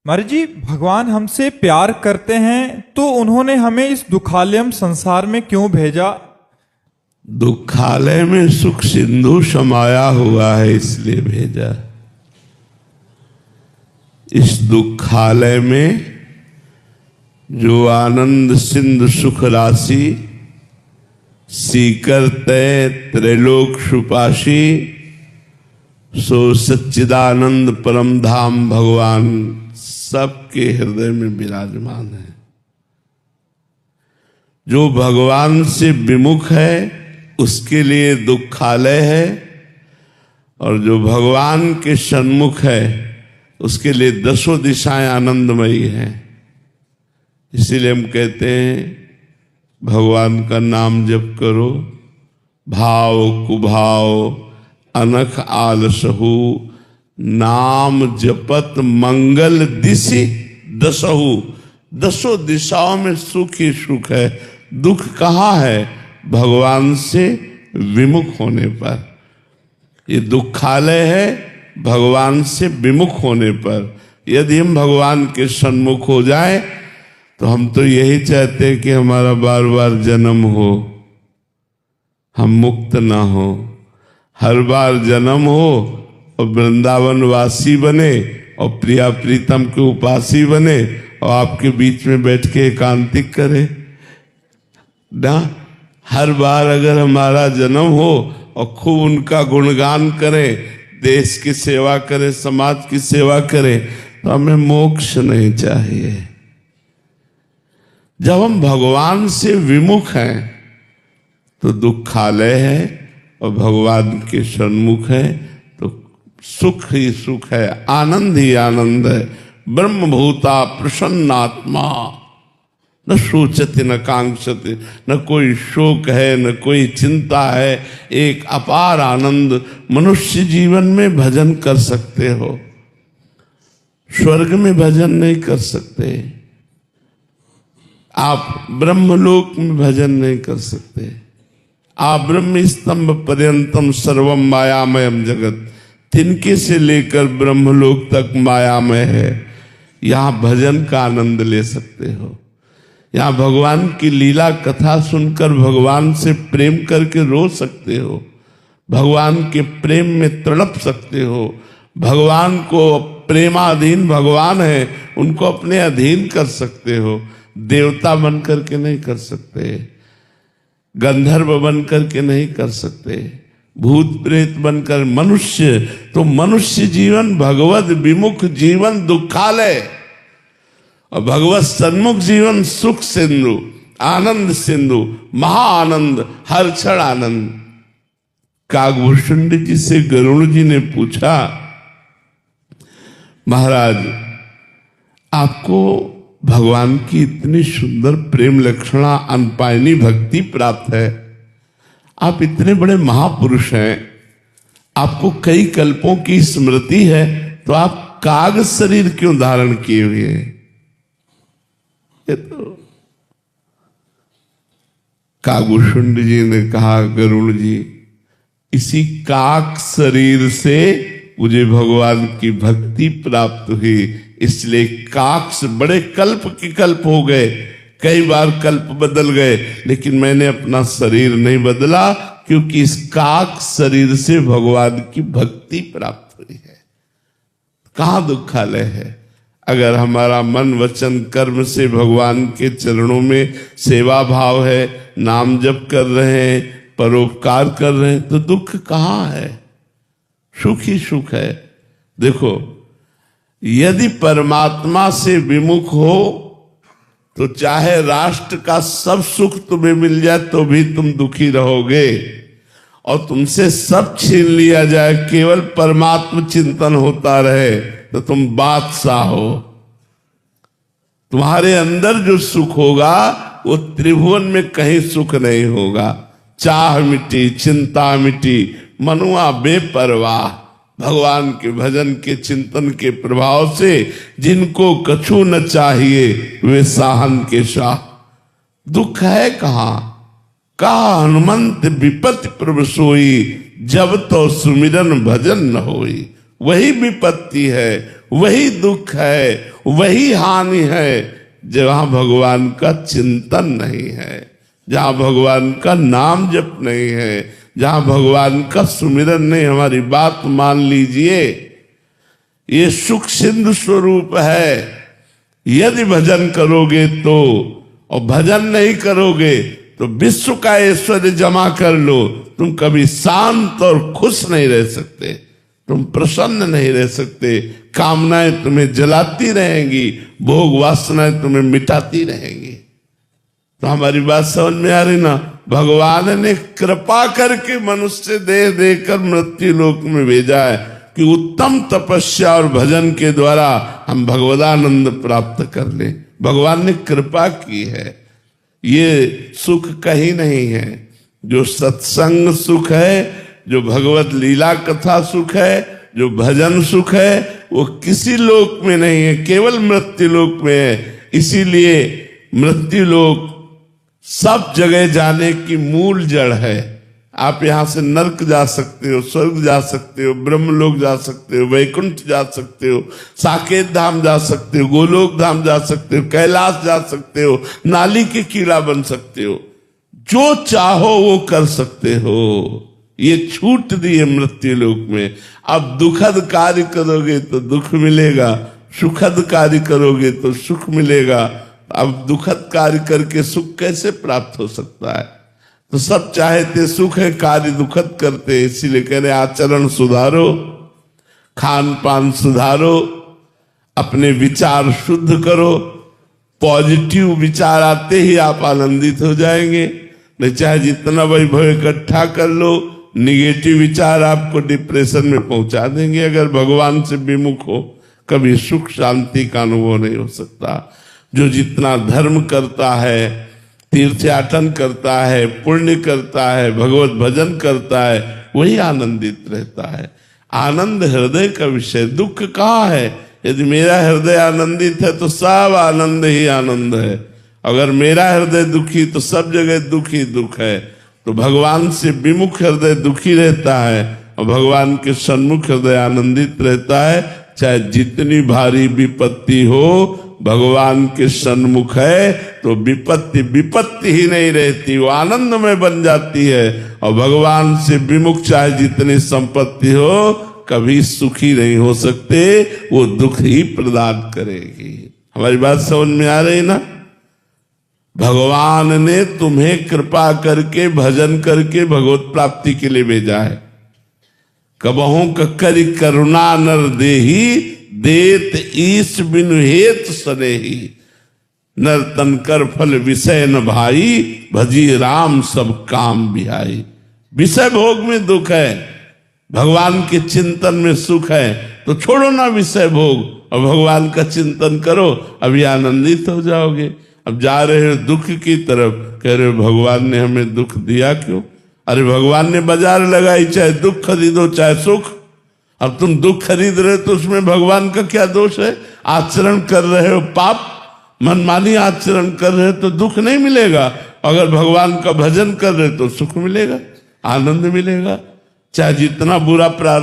महाराज जी, भगवान हमसे प्यार करते हैं तो उन्होंने हमें इस दुखालयम संसार में क्यों भेजा? दुखालय में सुख सिंधु समाया हुआ है इसलिए भेजा। इस दुखालय में जो आनंद सिंधु सुख राशि सीकर तय त्रैलोक सुपाशी सो सच्चिदानंद परम धाम भगवान सबके हृदय में विराजमान है। जो भगवान से विमुख है उसके लिए दुखालय है, और जो भगवान के सन्मुख है उसके लिए दसों दिशाएं आनंदमयी हैं। इसीलिए हम कहते हैं भगवान का नाम जप करो, भाव कुभाव अनख आलसहु, नाम जपत मंगल दिशि दसहु। दसों दिशाओं में सुख ही सुख है। दुख कहाँ है? भगवान से विमुख होने पर। ये दुखालय है भगवान से विमुख होने पर। यदि हम भगवान के सन्मुख हो जाए तो हम तो यही चाहते हैं कि हमारा बार बार जन्म हो, हम मुक्त ना हो, हर बार जन्म हो और वृंदावन वासी बने और प्रिया प्रीतम के उपासी बने और आपके बीच में बैठ के एकांतिक करे ना। हर बार अगर हमारा जन्म हो और खूब उनका गुणगान करें, देश की सेवा करें, समाज की सेवा करें, तो हमें मोक्ष नहीं चाहिए। जब हम भगवान से विमुख हैं तो दुखालय है, और भगवान के सन्मुख है तो सुख ही सुख है, आनंद ही आनंद है। ब्रह्मभूता प्रसन्नात्मा न सोचते न कांक्षते, न कोई शोक है न कोई चिंता है। एक अपार आनंद। मनुष्य जीवन में भजन कर सकते हो, स्वर्ग में भजन नहीं कर सकते। आप ब्रह्मलोक में भजन नहीं कर सकते। आप ब्रह्म स्तंभ पर्यंतम सर्वम मायामयम जगत, तिनके से लेकर ब्रह्मलोक तक मायामय है। यहाँ भजन का आनंद ले सकते हो। यहाँ भगवान की लीला कथा सुनकर भगवान से प्रेम करके रो सकते हो, भगवान के प्रेम में तड़प सकते हो। भगवान को प्रेमाधीन भगवान है, उनको अपने अधीन कर सकते हो। देवता बन करके नहीं कर सकते, गंधर्व बन करके नहीं कर सकते, भूत प्रेत बनकर। मनुष्य तो मनुष्य जीवन भगवत विमुख जीवन दुखालय, और भगवत सन्मुख जीवन सुख सिंधु, आनंद सिंधु, महाआनंद, हर क्षण आनंद। काकभूषण जी से गरुड़ जी ने पूछा, महाराज आपको भगवान की इतनी सुंदर प्रेम लक्षणा अनपायनी भक्ति प्राप्त है, आप इतने बड़े महापुरुष हैं, आपको कई कल्पों की स्मृति है, तो आप काग शरीर क्यों धारण किए हुए हैं? ये तो काकभूषण जी ने कहा, गरुड़ जी इसी काक शरीर से मुझे भगवान की भक्ति प्राप्त हुई, इसलिए काक से बड़े कल्प के कल्प हो गए, कई बार कल्प बदल गए, लेकिन मैंने अपना शरीर नहीं बदला, क्योंकि इस काक शरीर से भगवान की भक्ति प्राप्त हुई है। कहाँ दुखालय है? अगर हमारा मन वचन कर्म से भगवान के चरणों में सेवा भाव है, नाम जप कर रहे हैं, परोपकार कर रहे हैं, तो दुख कहाँ है? सुख ही सुख है। देखो, यदि परमात्मा से विमुख हो तो चाहे राष्ट्र का सब सुख तुम्हें मिल जाए तो भी तुम दुखी रहोगे, और तुमसे सब छीन लिया जाए, केवल परमात्मा चिंतन होता रहे तो तुम बादशाह हो। तुम्हारे अंदर जो सुख होगा वो त्रिभुवन में कहीं सुख नहीं होगा। चाह मिटी, चिंता मिटी, मनुआ बेपरवाह। भगवान के भजन के चिंतन के प्रभाव से जिनको कछु न चाहिए वे साहन के शाह। दुख है कहाँ? कहा हनुमंत विपत्ति प्रभु सोई, जब तो सुमिरन भजन न होई। वही विपत्ति है, वही दुख है, वही हानि है जहां भगवान का चिंतन नहीं है, जहां भगवान का नाम जप नहीं है, जहां भगवान का सुमिरन नहीं। हमारी बात मान लीजिए, ये सुख सिंधु स्वरूप है। यदि भजन करोगे तो, और भजन नहीं करोगे तो विश्व का ऐश्वर्य जमा कर लो, तुम कभी शांत और खुश नहीं रह सकते, तुम प्रसन्न नहीं रह सकते। कामनाएं तुम्हें जलाती रहेंगी, भोग वासनाएं तुम्हें मिटाती रहेंगी। तो हमारी बात समझ में आ रही ना? भगवान ने कृपा करके मनुष्य देह देकर मृत्यु लोक में भेजा है कि उत्तम तपस्या और भजन के द्वारा हम भगवदानंद प्राप्त कर लें। भगवान ने कृपा की है। ये सुख कहीं नहीं है। जो सत्संग सुख है, जो भगवत लीला कथा सुख है, जो भजन सुख है, वो किसी लोक में नहीं है, केवल मृत्यु लोक में है। इसीलिए मृत्यु लोक सब जगह जाने की मूल जड़ है। आप यहां से नरक जा सकते हो, स्वर्ग जा सकते हो, ब्रह्मलोक जा सकते हो, वैकुंठ जा सकते हो, साकेत धाम जा सकते हो, गोलोक धाम जा सकते हो, कैलाश जा सकते हो, नाली के कीड़ा बन सकते हो, जो चाहो वो कर सकते हो। ये छूट दी है मृत्यु लोक में। अब दुखद कार्य करोगे तो दुख मिलेगा, सुखद कार्य करोगे तो सुख मिलेगा। अब दुखद कार्य करके सुख कैसे प्राप्त हो सकता है? तो सब चाहते सुख है, कार्य दुखद करते। इसीलिए कह रहे आचरण सुधारो, खान पान सुधारो, अपने विचार शुद्ध करो। पॉजिटिव विचार आते ही आप आनंदित हो जाएंगे। नहीं चाहे जितना वैभव इकट्ठा कर लो, निगेटिव विचार आपको डिप्रेशन में पहुंचा देंगे। अगर भगवान से विमुख हो, कभी सुख शांति का अनुभव नहीं हो सकता। जो जितना धर्म करता है, तीर्थयाटन करता है, पुण्य करता है, भगवत भजन करता है, वही आनंदित रहता है। आनंद हृदय का विषय, दुख कहाँ है? यदि मेरा हृदय आनंदित है तो सब आनंद ही आनंद है। अगर मेरा हृदय दुखी तो सब जगह दुख ही दुख है। तो भगवान से विमुख हृदय दुखी रहता है और भगवान के सन्मुख हृदय आनंदित रहता है। चाहे जितनी भारी विपत्ति हो, भगवान के सन्मुख है तो विपत्ति विपत्ति ही नहीं रहती, वो आनंद में बन जाती है। और भगवान से विमुख चाहे जितनी संपत्ति हो, कभी सुखी नहीं हो सकते, वो दुख ही प्रदान करेगी। हमारी बात समझ में आ रही ना? भगवान ने तुम्हें कृपा करके भजन करके भगवत प्राप्ति के लिए भेजा है। कबहू करी करुणा नर देही, देत ईश बिनु हेत सनेही। नर तन कर फल विषय न भाई, भजी राम सब काम बिहाई। विषय भोग में दुख है, भगवान के चिंतन में सुख है। तो छोड़ो ना विषय भोग और भगवान का चिंतन करो, अभी आनंदित हो जाओगे। अब जा रहे हो दुख की तरफ, कह रहे हो भगवान ने हमें दुख दिया क्यों? अरे भगवान ने बाजार लगाई, चाहे दुख खरीदो चाहे सुख। अब तुम दुख खरीद रहे हो तो उसमें भगवान का क्या दोष है? आचरण कर रहे हो पाप, मनमानी आचरण कर रहे हो तो दुख नहीं मिलेगा। अगर भगवान का भजन कर रहे हो तो सुख मिलेगा, आनंद मिलेगा। चाहे जितना बुरा प्रारंभ